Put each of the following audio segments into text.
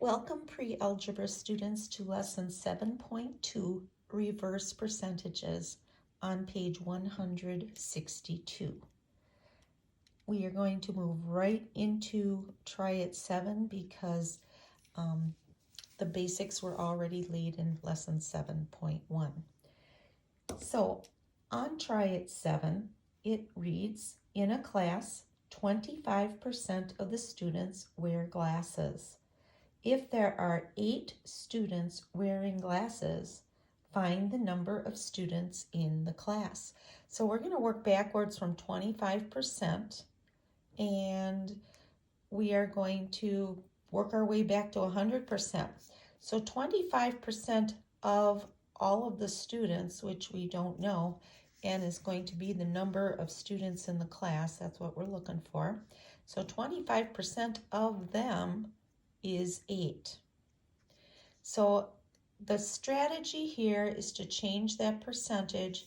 Welcome pre-algebra students to lesson 7.2, reverse percentages, on page 162. We are going to move right into try it 7 because the basics were already laid in lesson 7.1. So on try it 7, it reads, in a class, 25% of the students wear glasses. If there are 8 students wearing glasses, find the number of students in the class. So we're going to work backwards from 25%, and we are going to work our way back to 100%. So 25% of all of the students, which we don't know, and is going to be the number of students in the class. That's what we're looking for. So 25% of them is 8. So the strategy here is to change that percentage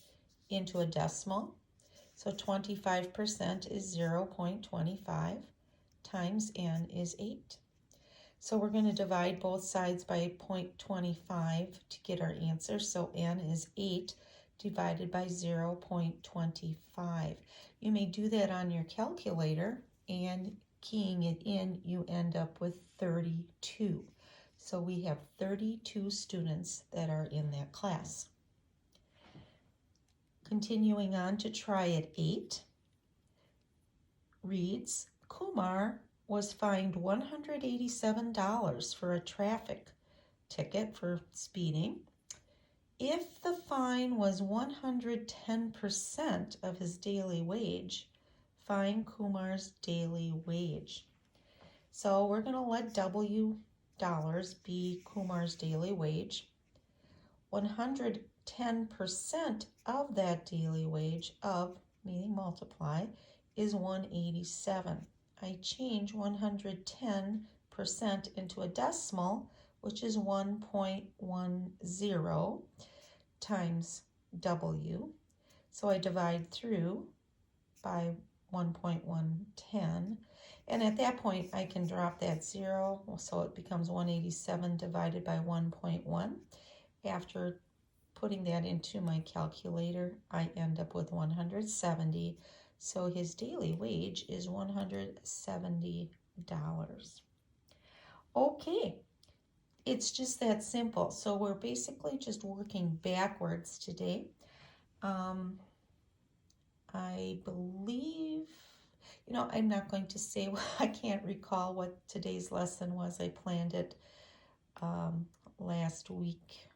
into a decimal. So 25% is 0.25 times n is 8. So we're going to divide both sides by 0.25 to get our answer. So n is 8 divided by 0.25. You may do that on your calculator, and keying it in, you end up with 32. So we have 32 students that are in that class. Continuing on to try it 8, reads, Kumar was fined $187 for a traffic ticket for speeding. If the fine was 110% of his daily wage, find Kumar's daily wage. So we're going to let W dollars be Kumar's daily wage. 110% of that daily wage, of meaning multiply, is 187. I change 110% into a decimal, which is 1.10 times W. So I divide through by 1.110. And at that point, I can drop that 0, so it becomes 187 divided by 1.1. After putting that into my calculator, I end up with 170. So his daily wage is $170. Okay, it's just that simple. So we're basically just working backwards today. I believe, I'm not going to say, I can't recall what today's lesson was. I planned it last week.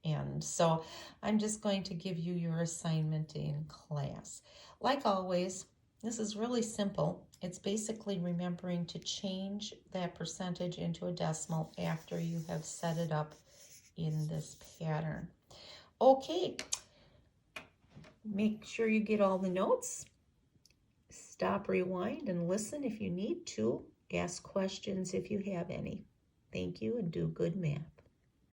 And so I'm just going to give you your assignment in class. Like always, this is really simple. It's basically remembering to change that percentage into a decimal after you have set it up in this pattern. Okay, make sure you get all the notes. Stop, rewind, and listen if you need to. Ask questions if you have any. Thank you, and do good math.